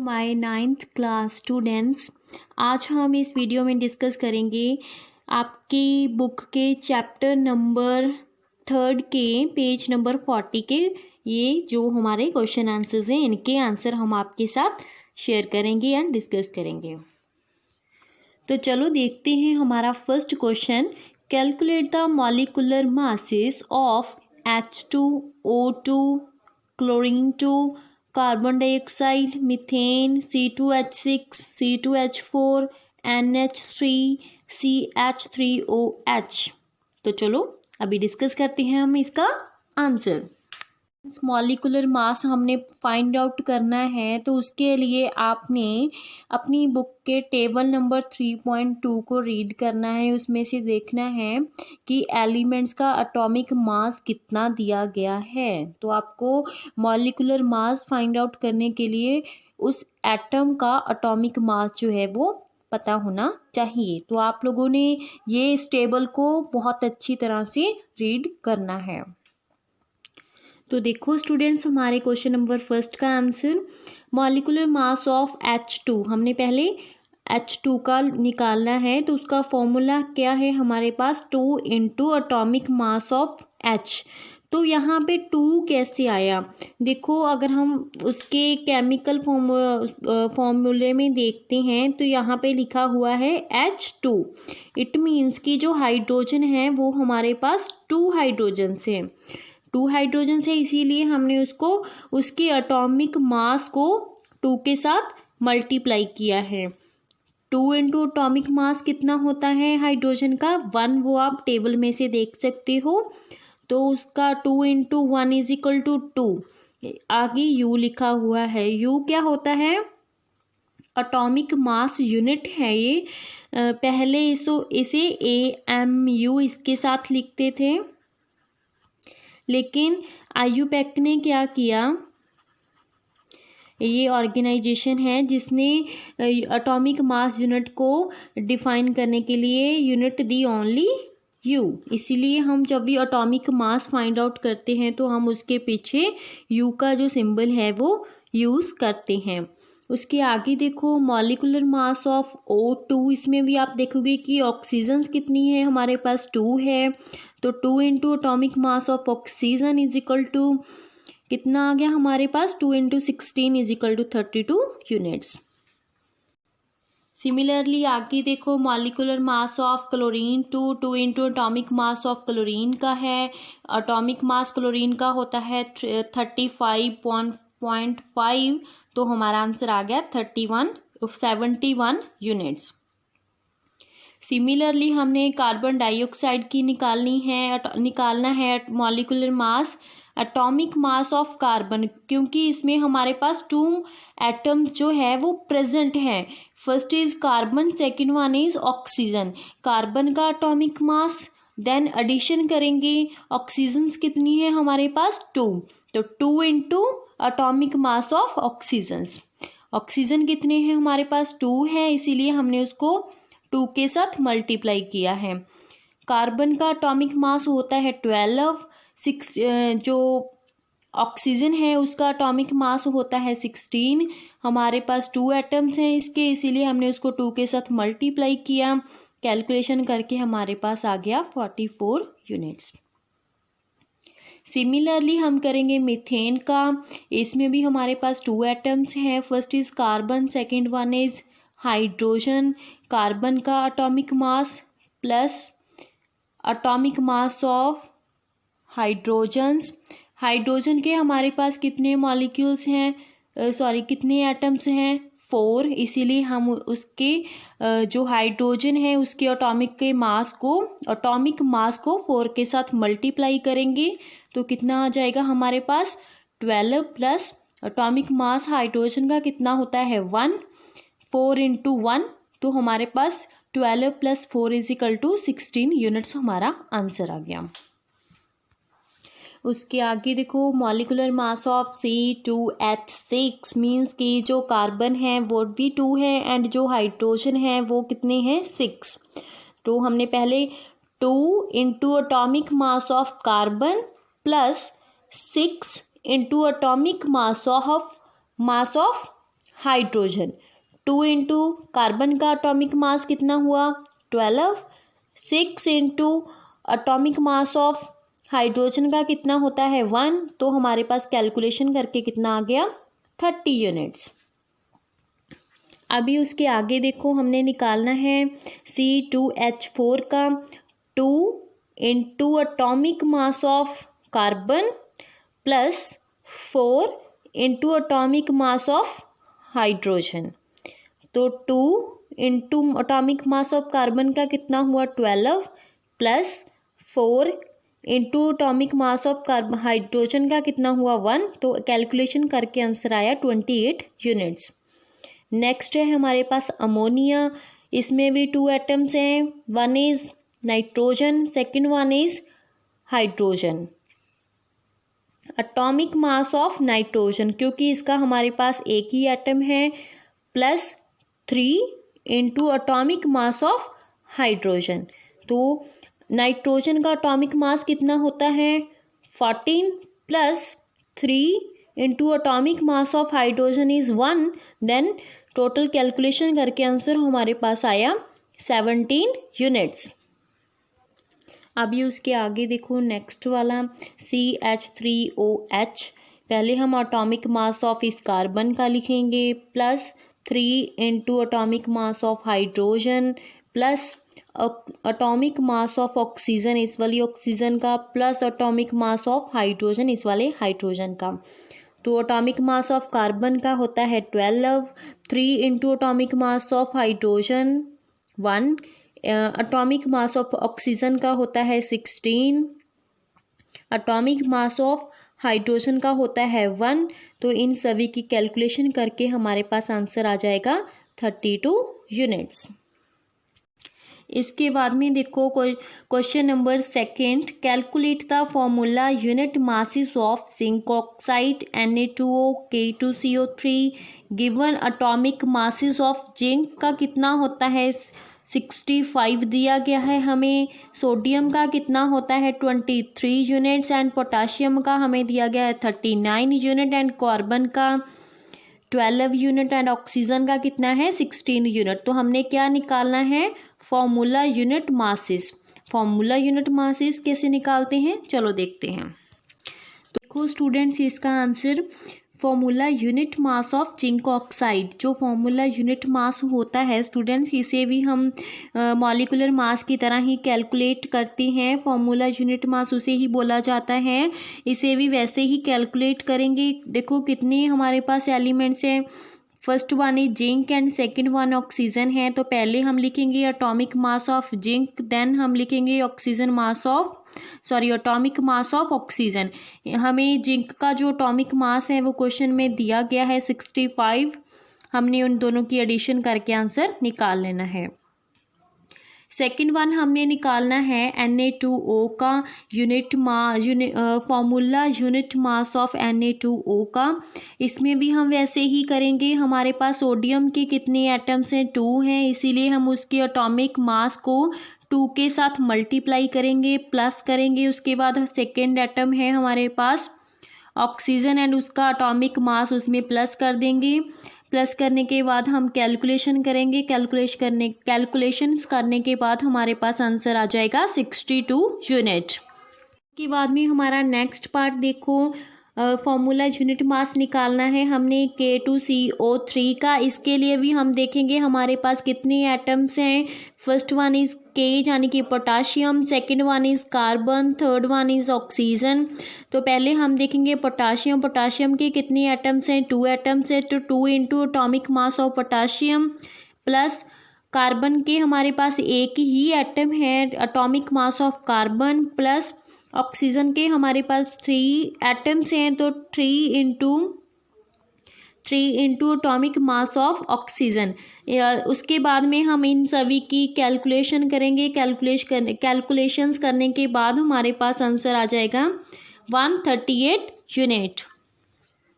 My 9th class students. आज हम इस वीडियो में डिस्कस करेंगे आपकी बुक के चैप्टर नंबर 3 के पेज नंबर 40 के ये जो हमारे क्वेश्चन आंसर्स हैं इनके आंसर हम आपके साथ शेयर करेंगे एंड डिस्कस करेंगे। तो चलो देखते हैं हमारा first question. Calculate the molecular masses of H2O2, chlorine 2, carbon dioxide, methane, C2H6, C2H4, NH3, CH3OH। तो चलो अभी डिस्कस करते हैं हम इसका आंसर। मॉलिक्यूलर मास हमने फाइंड आउट करना है तो उसके लिए आपने अपनी बुक के टेबल नंबर 3.2 को रीड करना है। उसमें से देखना है कि एलिमेंट्स का एटॉमिक मास कितना दिया गया है। तो आपको मॉलिक्यूलर मास फाइंड आउट करने के लिए उस एटम का एटॉमिक मास जो है वो पता होना चाहिए। तो आप लोगों ने ये इस टेबल को बहुत अच्छी तरह से रीड करना है। तो देखो स्टूडेंट्स, हमारे क्वेश्चन नंबर फर्स्ट का answer molecular mass of H2, हमने पहले H2 का निकालना है। तो उसका फॉर्मूला क्या है हमारे पास, 2 into atomic mass of H। तो यहाँ पे 2 कैसे आया, देखो अगर हम उसके केमिकल फॉर्मूले में देखते हैं तो यहाँ पे लिखा हुआ है H2। इट मीन्स कि जो हाइड्रोजन है वो हमारे पास 2 हाइड्रोजन है, 2 हाइड्रोजन है, इसीलिए हमने उसको उसके एटॉमिक मास को 2 के साथ मल्टीप्लाई किया है। 2 इंटू एटॉमिक मास कितना होता है हाइड्रोजन का, 1, वो आप टेबल में से देख सकते हो। तो उसका 2 इंटू 1 इज इक्वल टू 2। आगे U लिखा हुआ है, U क्या होता है, एटॉमिक मास यूनिट है ये। पहले इसे AMU इसके साथ लिखते थे, लेकिन IUPAC ने क्या किया, ये ऑर्गेनाइजेशन है जिसने एटॉमिक मास यूनिट को डिफाइन करने के लिए यूनिट दी ओनली U। इसीलिए हम जब भी एटॉमिक मास फाइंड आउट करते हैं तो हम उसके पीछे U का जो सिंबल है वो यूज़ करते हैं। उसके आगे देखो मॉलिक्यूलर मास ऑफ O2, इसमें भी आप देखोगे कि ऑक्सीजन्स कितनी है हमारे पास, 2 है। तो 2 into atomic mass of oxygen is equal to कितना आ गया हमारे पास, 2 into 16 is equal to 32 units. Similarly आगे देखो molecular mass of chlorine 2 into atomic mass of chlorine का है। एटॉमिक मास क्लोरीन का होता है 35.5, तो हमारा आंसर आ गया 71 यूनिट्स। सिमिलरली हमने कार्बन डाइऑक्साइड की निकालना है molecular mass, atomic mass of carbon, क्योंकि इसमें हमारे पास 2 एटम जो है वो प्रेजेंट हैं। First is carbon, second one is oxygen. Carbon का एटॉमिक मास, देन एडिशन करेंगे, ऑक्सीजन कितनी है हमारे पास 2, तो 2 into atomic mass of oxygens. Oxygen कितने हैं हमारे पास 2 है, इसीलिए हमने उसको 2 के साथ मल्टीप्लाई किया है। कार्बन का एटॉमिक मास होता है 12, 6 जो ऑक्सीजन है उसका एटॉमिक मास होता है 16। हमारे पास 2 एटम्स हैं इसके, इसीलिए हमने उसको 2 के साथ मल्टीप्लाई किया। कैलकुलेशन करके हमारे पास आ गया 44 यूनिट्स। सिमिलरली हम करेंगे मीथेन का, इसमें भी हमारे पास 2 एटम्स हैं। First is carbon, second one is hydrogen. Carbon का atomic mass plus atomic mass of hydrogens. Hydrogen के हमारे पास कितने मॉलिक्यूल्स हैं, कितने एटम्स हैं, 4, इसीलिए हम उसके जो हाइड्रोजन है उसके एटॉमिक मास को 4 के साथ मल्टीप्लाई करेंगे। तो कितना आ जाएगा हमारे पास 12 प्लस एटॉमिक मास हाइड्रोजन का कितना होता है 1, 4 इंटू 1, तो हमारे पास 12 plus 4 is equal to 16 units हमारा आंसर आ गया। उसके आगे देखो molecular mass of C2H6 means कि जो कार्बन है वो भी 2 है एंड जो हाइड्रोजन है वो कितने हैं 6। तो हमने पहले 2 into atomic mass of carbon plus 6 into atomic mass of hydrogen. 2 into carbon का एटॉमिक मास कितना हुआ 12। 6 into atomic mass of hydrogen का कितना होता है 1। तो हमारे पास कैलकुलेशन करके कितना आ गया 30 यूनिट्स। अभी उसके आगे देखो हमने निकालना है C2H4 का 2 into atomic mass of carbon plus 4 into atomic mass of hydrogen. तो 2 into atomic mass of carbon का कितना हुआ 12 plus 4 into atomic mass of hydrogen का कितना हुआ 1। तो कैलकुलेशन करके आंसर आया 28 यूनिट्स। नेक्स्ट है हमारे पास अमोनिया। इसमें भी 2 एटम्स हैं, one is nitrogen, second one is hydrogen. Atomic mass of nitrogen, क्योंकि इसका हमारे पास एक ही एटम है, plus 3 into atomic mass of hydrogen. तो नाइट्रोजन का एटॉमिक मास कितना होता है 14 plus 3 into atomic mass of hydrogen is 1। Then total calculation करके आंसर हमारे पास आया 17 यूनिट्स। अभी उसके आगे देखो नेक्स्ट वाला CH3OH। पहले हम एटॉमिक मास ऑफ इस कार्बन का लिखेंगे plus 3 into atomic mass of hydrogen plus atomic mass of oxygen इस वाली ऑक्सीजन का plus atomic mass of hydrogen इस वाले हाइड्रोजन का। तो एटॉमिक मास ऑफ कार्बन का होता है 12, 3 into atomic mass of hydrogen 1, atomic mass of oxygen का होता है 16, एटॉमिक मास ऑफ हाइड्रोजन का होता है 1। तो इन सभी की कैलकुलेशन करके हमारे पास आंसर आ जाएगा 32 यूनिट्स। इसके बाद में देखो question number 2, calculate the formula unit masses of zinc oxide Na2O K2CO3 given atomic masses of zinc का कितना होता है 65 दिया गया है हमें, सोडियम का कितना होता है 23 यूनिट्स एंड पोटाशियम का हमें दिया गया है 39 यूनिट एंड कार्बन का 12 यूनिट एंड ऑक्सीजन का कितना है 16 यूनिट। तो हमने क्या निकालना है formula unit masses. Formula unit masses कैसे निकालते हैं चलो देखते हैं। तो देखो स्टूडेंट्स इसका answer formula unit mass of zinc oxide. जो फॉर्मूला यूनिट मास होता है स्टूडेंट्स इसे भी हम मॉलिक्यूलर मास की तरह ही कैलकुलेट करते हैं। फॉर्मूला यूनिट मास उसे ही बोला जाता है, इसे भी वैसे ही कैलकुलेट करेंगे। देखो कितने हमारे पास एलिमेंट्स हैं, first one is zinc and second one oxygen है। तो पहले हम लिखेंगे atomic mass of zinc, then हम लिखेंगे एटॉमिक मास ऑफ ऑक्सीजन। हमें जिंक का जो एटॉमिक मास है वो क्वेश्चन में दिया गया है 65। हमने उन दोनों की एडिशन करके आंसर निकाल लेना है। सेकेंड वन हमने निकालना है Na2O का formula unit mass of Na2O का। इसमें भी हम वैसे ही करेंगे। हमारे पास सोडियम के कितने एटम्स हैं 2 हैं, इसीलिए हम उसके एटॉमिक मास को 2 के साथ मल्टीप्लाई करेंगे, प्लस करेंगे। उसके बाद सेकेंड एटम है हमारे पास ऑक्सीजन एंड उसका एटॉमिक मास उसमें प्लस कर देंगे। प्लस करने के बाद हम कैलकुलेशन करेंगे। कैलकुलेशंस करने के बाद हमारे पास आंसर आ जाएगा 62 यूनिट। उसके बाद में हमारा नेक्स्ट पार्ट देखो फॉर्मूला यूनिट मास निकालना है हमने K2CO3 का। इसके लिए भी हम देखेंगे हमारे पास कितने एटम्स हैं। फर्स्ट वन इज K यानी कि potassium, second one is carbon, third one is oxygen. तो पहले हम देखेंगे पोटाशियम के कितने एटम्स हैं 2 एटम्स हैं। तो 2 into atomic mass of potassium plus carbon के हमारे पास एक ही एटम है atomic mass of carbon plus oxygen के हमारे पास 3 एटम्स हैं। तो 3 into atomic mass of oxygen. उसके बाद में हम इन सभी की कैलकुलेशन करेंगे। कैलकुलेशंस करने के बाद हमारे पास आंसर आ जाएगा 138 यूनिट।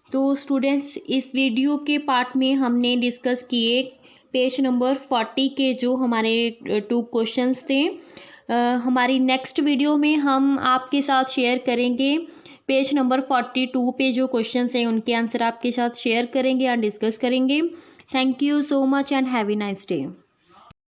तो स्टूडेंट्स इस वीडियो के पार्ट में हमने डिस्कस किए पेज नंबर 40 के जो हमारे 2 क्वेश्चंस थे। हमारी नेक्स्ट वीडियो में हम आपके साथ शेयर करेंगे पेज नंबर 42 पे जो क्वेश्चन हैं उनके आंसर आपके साथ शेयर करेंगे एंड डिस्कस करेंगे। Thank you so much and have a nice day.